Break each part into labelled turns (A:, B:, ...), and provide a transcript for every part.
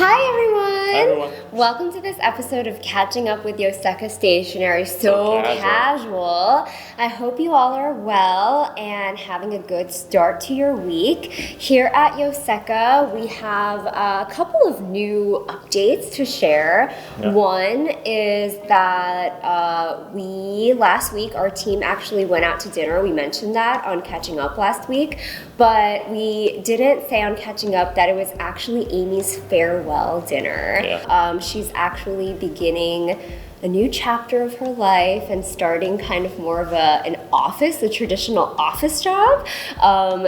A: Hi everyone!
B: Hi everyone!
A: Welcome to this episode of Catching Up with Yoseka Stationery. So casual. I hope you all are well and having a good start to your week. Here at Yoseka, we have a couple of new updates to share.
B: Yeah.
A: One is that last week, our team actually went out to dinner. We mentioned that on Catching Up last week, but we didn't say on Catching Up that it was actually Amy's farewell dinner.
B: Yeah.
A: She's actually beginning a new chapter of her life and starting kind of more of a traditional office job.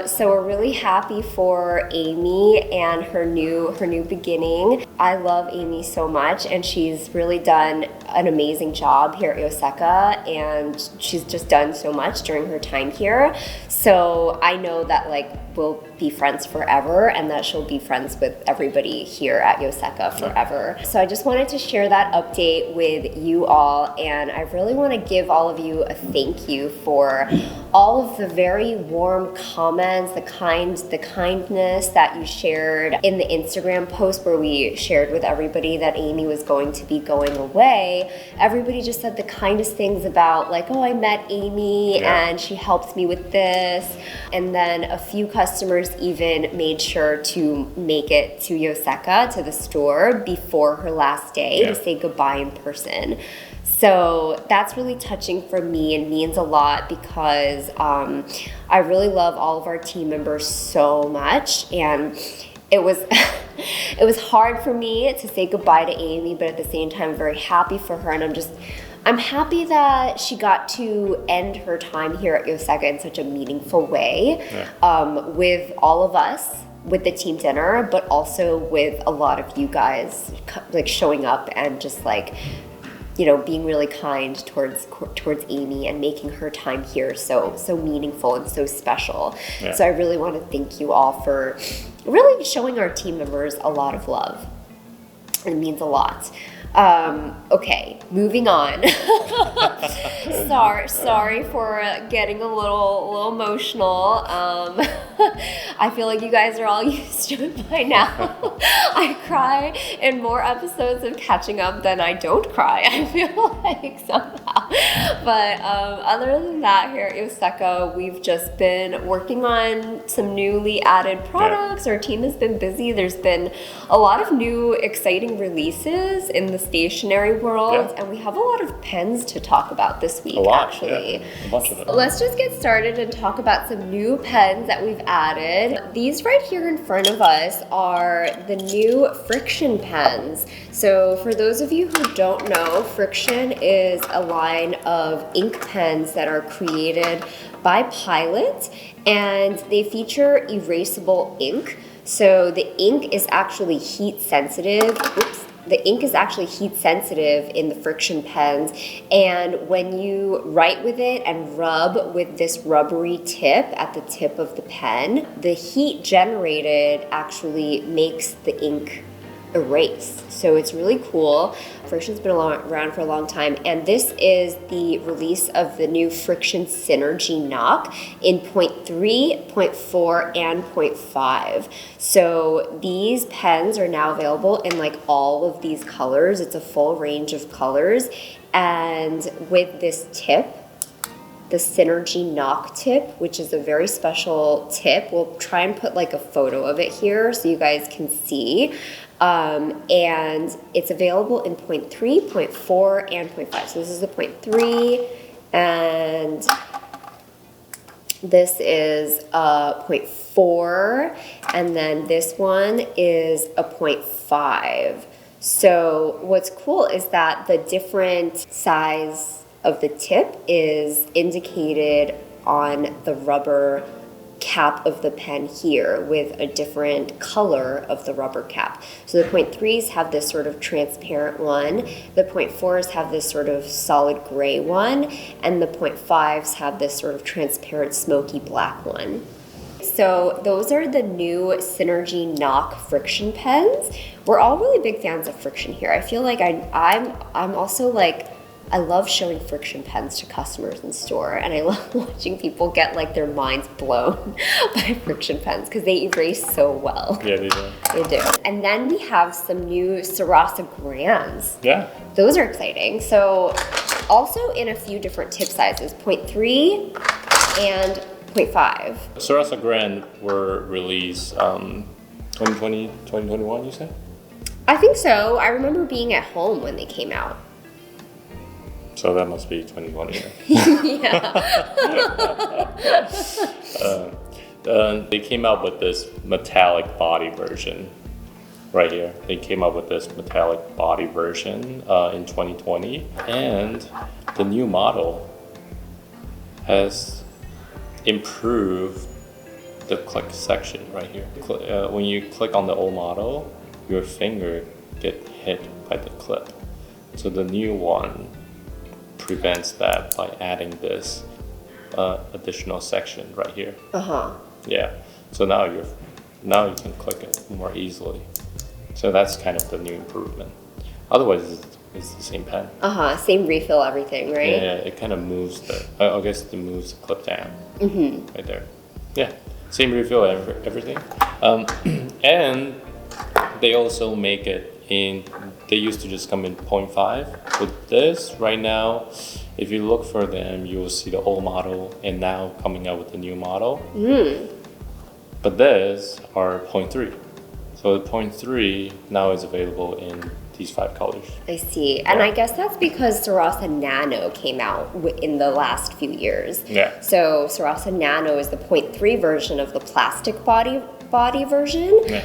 A: So we're really happy for Amy and her new beginning. I love Amy so much, and she's really done an amazing job here at Yoseka, and she's just done so much during her time here. So I know that we'll be friends forever, and that she'll be friends with everybody here at Yoseka forever. So I just wanted to share that update with you all, and I really want to give all of you a thank you for all of the very warm comments, the kindness that you shared in the Instagram post where we shared with everybody that Amy was going to be going away. Everybody just said the kindest things about I met Amy and she helped me with this. And then a few customers even made sure to make it to Yoseka, to the store, before her last day to say goodbye in person. So that's really touching for me and means a lot because I really love all of our team members so much, and it was it was hard for me to say goodbye to Amy, but at the same time, I'm very happy for her, and I'm happy that she got to end her time here at Yoseka in such a meaningful way with all of us, with the team dinner, but also with a lot of you guys showing up and just being really kind towards Amy and making her time here so meaningful and so special. Yeah. So I really want to thank you all for really showing our team members a lot of love. It means a lot. Okay, moving on. Sorry for getting a little emotional. I feel like you guys are all used to it by now. I cry in more episodes of Catching Up than I don't cry, I feel like, somehow. But other than that, here at Yoseka, we've just been working on some newly added products. Our team has been busy. There's been a lot of new exciting releases in the stationery world, and we have a lot of pens to talk about this week, actually.
B: Yeah. A bunch of them.
A: Let's just get started and talk about some new pens that we've added. These right here in front of us are the new FriXion pens. So for those of you who don't know, FriXion is a line of ink pens that are created by Pilot, and they feature erasable ink. So the ink is actually heat sensitive. The ink is actually heat sensitive in the FriXion pens, and when you write with it and rub with this rubbery tip at the tip of the pen, the heat generated actually makes the ink erase. So it's really cool. FriXion's been around for a long time, and this is the release of the new FriXion Synergy Knock in 0.3, 0.4, and 0.5. So these pens are now available in all of these colors. It's a full range of colors, and with this tip, the Synergy Knock tip, which is a very special tip. We'll try and put a photo of it here so you guys can see. And it's available in 0.3, 0.4, and 0.5. So this is the 0.3, and this is a 0.4, and then this one is a 0.5. So what's cool is that the different size of the tip is indicated on the rubber cap of the pen here with a different color of the rubber cap. So the 0.3s have this sort of transparent one, the 0.4s have this sort of solid gray one, and the 0.5s have this sort of transparent smoky black one. So those are the new Synergy Knock FriXion pens. We're all really big fans of FriXion here. I feel like I'm also I love showing FriXion pens to customers in store, and I love watching people get like their minds blown by FriXion pens because they erase so well.
B: Yeah, they do.
A: They do. And then we have some new SARASA Grands.
B: Yeah.
A: Those are exciting. So also in a few different tip sizes, 0.3 and 0.5.
B: SARASA Grand were released 2020, 2021, you said?
A: I think so. I remember being at home when they came out.
B: So that must be 2020.
A: Yeah.
B: They came out with this metallic body version right here. They came up with this metallic body version in 2020, and the new model has improved the click section right here. When you click on the old model, your finger get hit by the clip. So the new one prevents that by adding this additional section right here. Yeah. So now you can click it more easily. So that's kind of the new improvement. Otherwise, it's the same pen.
A: Same refill, everything, right?
B: Yeah, it kind of moves I guess it moves the clip down. Right there. Yeah, same refill, everything. And they also make it they used to just come in 0.5. With this, right now, if you look for them, you will see the old model and now coming out with the new model. But these are 0.3. So the 0.3 now is available in these 5 colors.
A: I see. And I guess that's because SARASA Nano came out in the last few years.
B: Yeah.
A: So SARASA Nano is the 0.3 version of the plastic body version.
B: Yeah.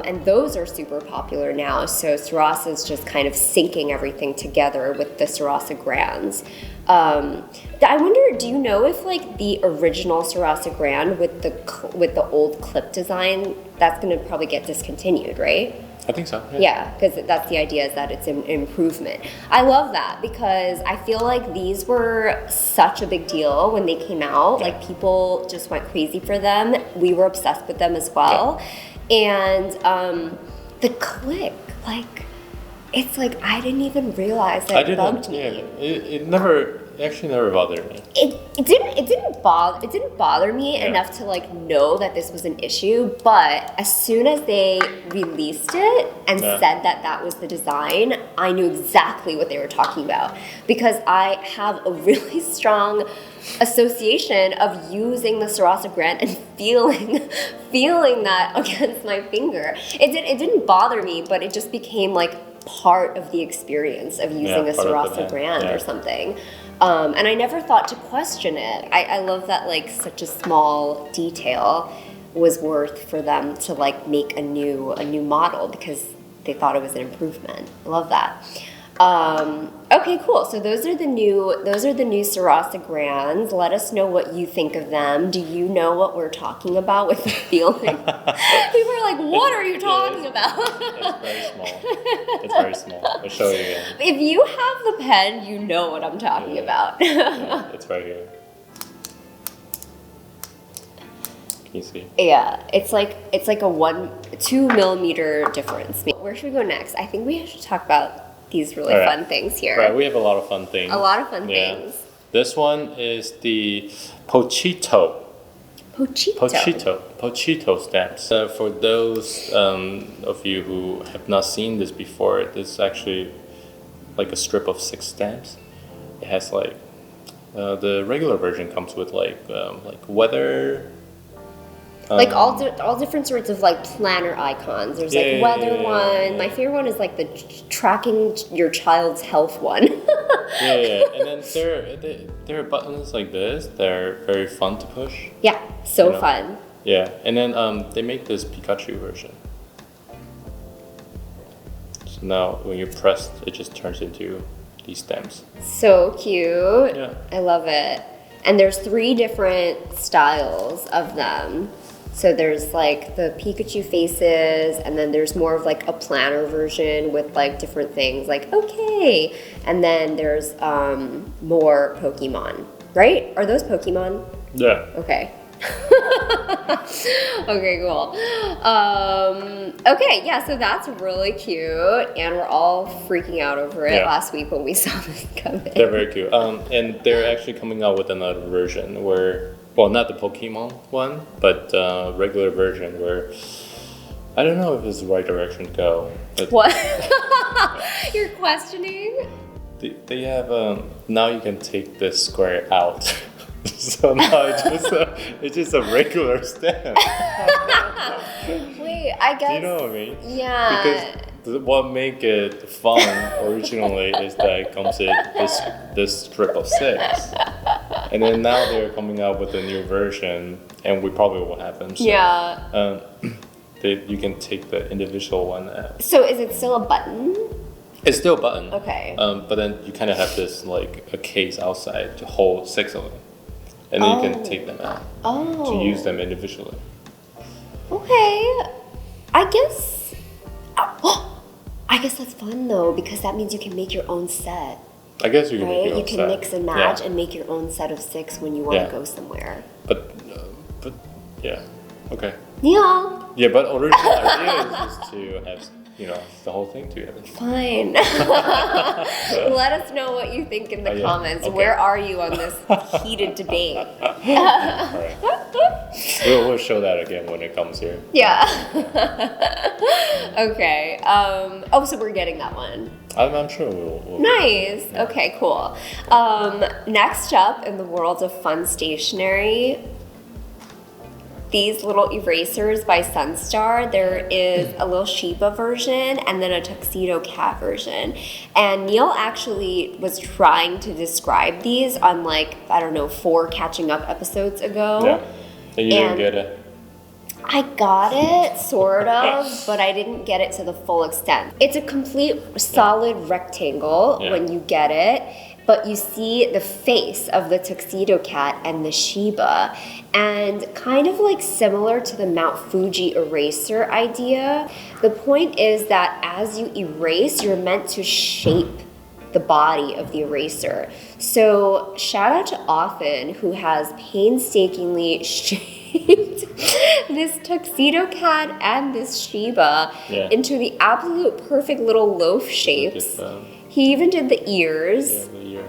A: And those are super popular now. So SARASA is just kind of syncing everything together with the SARASA Grands. I wonder, do you know if like the original SARASA Grand with the old clip design, that's going to probably get discontinued, right?
B: I think so.
A: Yeah, because that's the idea, is that it's an improvement. I love that because I feel like these were such a big deal when they came out.
B: Yeah.
A: Like people just went crazy for them. We were obsessed with them as well. Yeah. And the click, like, it's like I didn't even realize that it bugged me.
B: It actually never bothered me.
A: It didn't bother me enough to like know that this was an issue, but as soon as they released it and said that was the design, I knew exactly what they were talking about because I have a really strong association of using the SARASA Grand and feeling that against my finger. It didn't bother me, but it just became like part of the experience of using a SARASA Grand or something. And I never thought to question it. I love that like such a small detail was worth for them to like make a new model because they thought it was an improvement. I love that. Okay, cool. So those are the new SARASA Grands. Let us know what you think of them. Do you know what we're talking about with the feeling? People are like, what are you talking about?
B: It's very small. It's very small. I'll show you again.
A: If you have the pen, you know what I'm talking about.
B: It's right here. Can you see?
A: Yeah, it's like a 2 millimeter difference. Where should we go next? I think we should talk about these really fun things here.
B: Right, we have a lot of fun things.
A: A lot of fun things.
B: This one is the Pochito stamps. For those of you who have not seen this before, this is actually like a strip of 6 stamps. It has like the regular version comes with like weather.
A: Like all different sorts of like planner icons. There's like weather one. My favorite one is like the tracking your child's health one.
B: And then there are buttons like this. They're very fun to push.
A: Yeah, so fun.
B: Yeah, and then they make this Pikachu version. So now when you press, it just turns into these stamps.
A: So cute.
B: Yeah.
A: I love it. And there's 3 different styles of them. So there's like the Pikachu faces, and then there's more of like a planner version with like different things like okay. And then there's more Pokemon, right? Are those Pokemon?
B: Yeah.
A: Okay. Okay, cool. Okay, yeah, so that's really cute, and we're all freaking out over it last week when we saw this come in.
B: They're very cute. And they're actually coming out with another version where, well, not the Pokemon one, but regular version where I don't know if it's the right direction to go. But
A: What? You're questioning?
B: they have now you can take this square out. So now it's just a regular stand.
A: Wait, I guess.
B: Do you know what I mean?
A: Yeah.
B: Because what make it fun originally is that it comes in this strip of 6, and then now they're coming out with a new version, and we probably will have them soon.
A: Yeah.
B: You can take the individual one out.
A: So is it still a button?
B: It's still a button.
A: Okay.
B: But then you kind of have this like a case outside to hold 6 of them, and then you can take them out to use them individually.
A: Okay. I guess that's fun though, because that means you can make your own set.
B: I guess you can make your own
A: You can
B: set.
A: mix and match and make your own set of 6 when you want to go somewhere.
B: But yeah, okay.
A: Yeah.
B: Yeah, but original idea is just to have the whole thing together.
A: Fine. Let us know what you think in the comments.
B: Okay.
A: Where are you on this heated debate?
B: Alright. We'll show that again when it comes here.
A: Yeah. Okay. So we're getting that one.
B: I'm sure we'll
A: Nice. Okay, cool. Next up in the world of fun stationery, these little erasers by Sunstar. There is a little Shiba version and then a tuxedo cat version. And Neil actually was trying to describe these on 4 catching up episodes ago.
B: Yeah. And you didn't get it.
A: I got it, sort of, but I didn't get it to the full extent. It's a complete solid rectangle when you get it, but you see the face of the tuxedo cat and the Shiba, and kind of similar to the Mount Fuji eraser idea. The point is that as you erase, you're meant to shape the body of the eraser. So shout out to Often, who has painstakingly shaped this tuxedo cat and this Shiba into the absolute perfect little loaf shapes. He even did the ears.
B: Yeah, the ear.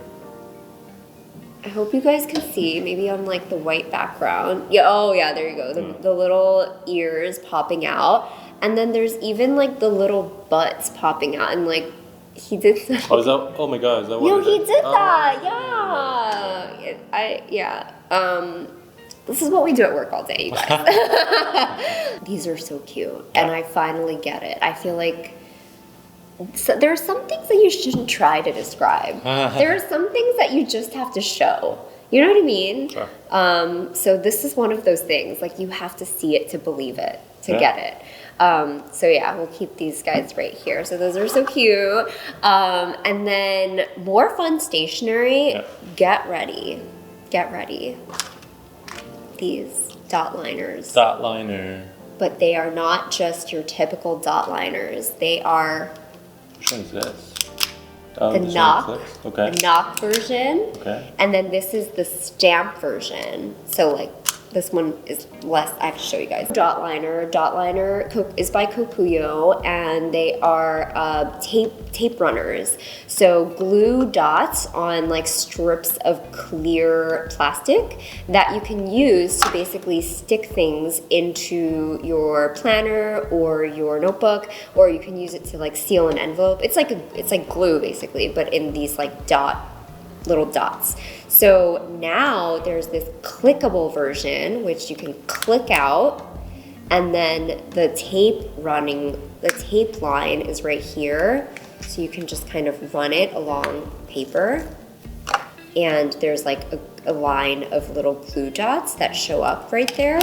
A: I hope you guys can see, maybe on the white background. Yeah, oh yeah, there you go. The little ears popping out. And then there's even the little butts popping out, and he did that.
B: Oh, oh my god, is that what
A: He did that, yeah. This is what we do at work all day, you guys. These are so cute, and I finally get it. I feel there are some things that you shouldn't try to describe. There are some things that you just have to show. You know what I mean?
B: Sure.
A: So this is one of those things. You have to see it to believe it, to get it. So yeah, we'll keep these guys right here. So those are so cute. And then more fun stationery.
B: Yeah.
A: Get ready. Get ready. These dot liners.
B: Dot liner.
A: But they are not just your typical dot liners. They are
B: Which one is this?
A: the knock.
B: Okay.
A: The knock version.
B: Okay.
A: And then this is the stamp version. So this one is less. I have to show you guys. Dot liner is by Kokuyo, and they are tape runners. So glue dots on strips of clear plastic that you can use to basically stick things into your planner or your notebook, or you can use it to seal an envelope. It's like glue basically, but in these little dots. So now there's this clickable version, which you can click out, and then the tape line is right here. So you can just kind of run it along paper. And there's a line of little glue dots that show up right there.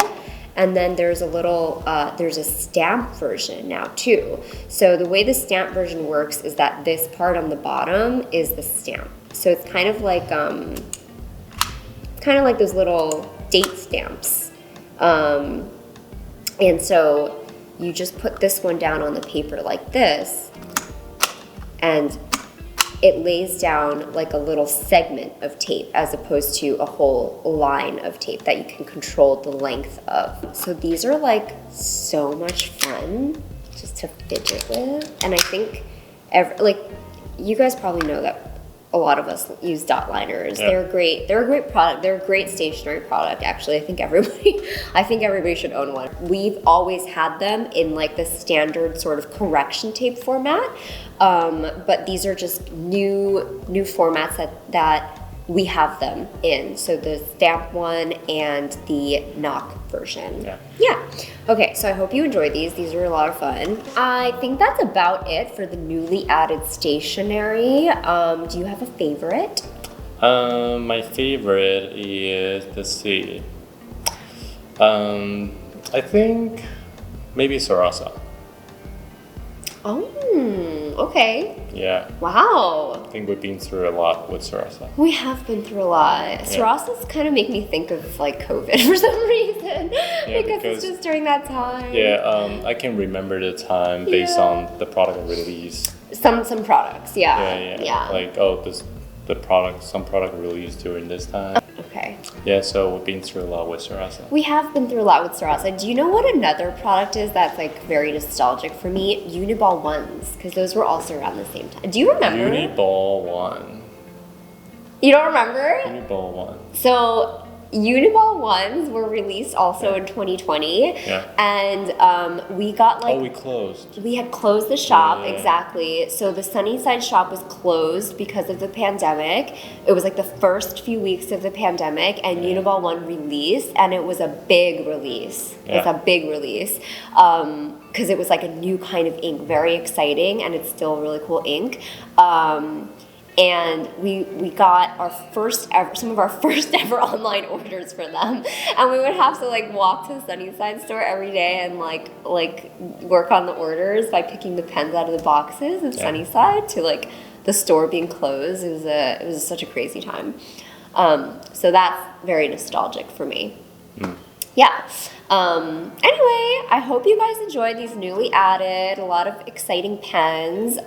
A: And then there's there's a stamp version now too. So the way the stamp version works is that this part on the bottom is the stamp. So it's kind of like those little date stamps. And so you just put this one down on the paper like this, and it lays down like a little segment of tape as opposed to a whole line of tape that you can control the length of. So these are like so much fun just to fidget with. And I think like you guys probably know that a lot of us use dot liners. Yeah. They're great. They're a great product. They're a great stationery product, actually. I think everybody should own one. We've always had them in like the standard sort of correction tape format, but these are just new formats that we have them in. So the stamp one and the knock version. Yeah. Okay, so I hope you enjoyed these. These were a lot of fun. I think that's about it for the newly added stationery. Do you have a favorite?
B: My favorite is, let's see. I think maybe SARASA.
A: Oh, okay.
B: Yeah.
A: Wow.
B: I think we've been through a lot with SARASA.
A: We have been through a lot. Yeah. SARASA's kind of make me think of like COVID for some reason. Yeah, because it's just during that time.
B: Yeah, I can remember the time based on the product release.
A: Some products, yeah.
B: Like, some product released during this time.
A: Okay.
B: Yeah, so we've been through a lot with SARASA.
A: We have been through a lot with SARASA. Do you know what another product is that's like very nostalgic for me? Uniball ones, because those were also around the same time. Do you remember?
B: Uniball one.
A: You don't remember?
B: Uniball one.
A: So Uniball ones were released also in 2020.
B: Yeah.
A: And we got like...
B: Oh, we closed.
A: We had closed the shop, exactly. So the Sunnyside shop was closed because of the pandemic. It was like the first few weeks of the pandemic, and Uniball one released, and it was a big release. It was a big release. Because it was like a new kind of ink, very exciting, and it's still really cool ink. And we got some of our first ever online orders for them, and we would have to like walk to the Sunnyside store every day and like work on the orders by picking the pens out of the boxes in Sunnyside to like the store being closed. It was such a crazy time. So that's very nostalgic for me. Yeah. Anyway, I hope you guys enjoyed these newly added, a lot of exciting pens,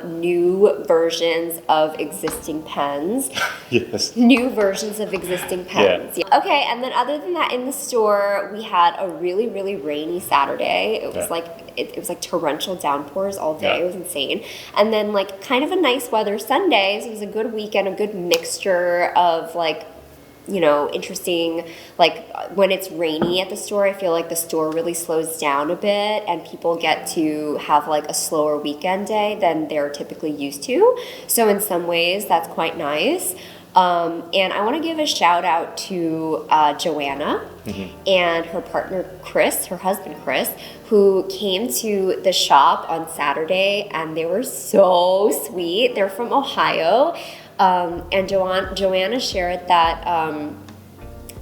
A: new versions of existing pens.
B: Yes.
A: New versions of existing pens. Yeah. Okay, and then other than that, in the store, we had a really, really rainy Saturday. It was like it was like torrential downpours all day. It was insane. And then like kind of a nice weather Sunday. So it was a good weekend, a good mixture of like, you know, interesting, like when it's rainy at the store, I feel like the store really slows down a bit and people get to have like a slower weekend day than they're typically used to. So in some ways, that's quite nice. And I want to give a shout out to JoAnna and her partner Chris, her husband Chris, who came to the shop on Saturday, and they were so sweet. They're from Ohio. And JoAnna shared that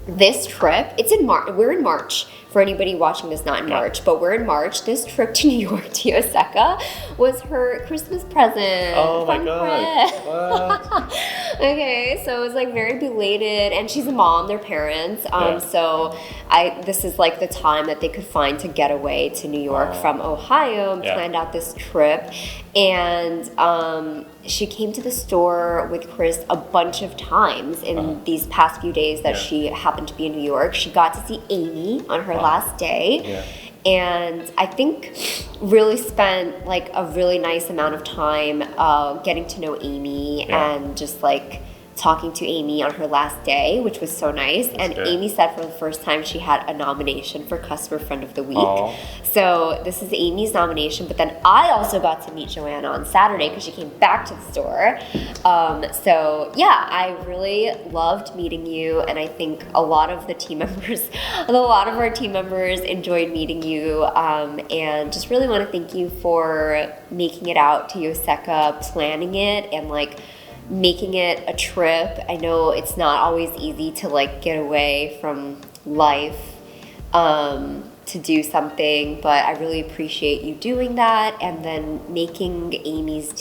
A: this trip, it's in March. We're in March. For anybody watching this, not in March, but we're in March. This trip to New York to Yoseka was her Christmas present.
B: Oh my God. What?
A: Okay, so it was like very belated, and she's a mom, they're parents. So this is like the time that they could find to get away to New York from Ohio and planned out this trip. And she came to the store with Chris a bunch of times in these past few days that she happened to be in New York. She got to see Amy on her last day. And I think really spent like a really nice amount of time getting to know Amy and just like talking to Amy on her last day, which was so nice. That's good. Amy said for the first time she had a nomination for Customer Friend of the Week. Aww. So this is Amy's nomination, but then I also got to meet JoAnna on Saturday because she came back to the store. So yeah, I really loved meeting you, and I think a lot of our team members enjoyed meeting you, and just really want to thank you for making it out to Yoseka, planning it, and like making it a trip. I know it's not always easy to like get away from life to do something, but I really appreciate you doing that and then making Amy's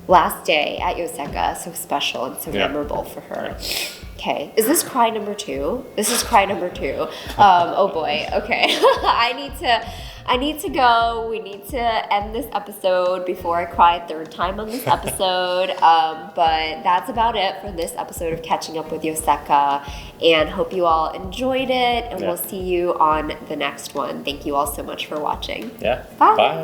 A: last day at Yoseka so special and so memorable for her. Okay, is this cry number 2? This is cry number 2. Oh boy, okay. I need to go. We need to end this episode before I cry a third time on this episode. But that's about it for this episode of Catching Up with Yoseka. And hope you all enjoyed it. And we'll see you on the next one. Thank you all so much for watching.
B: Yeah.
A: Bye.
B: Bye.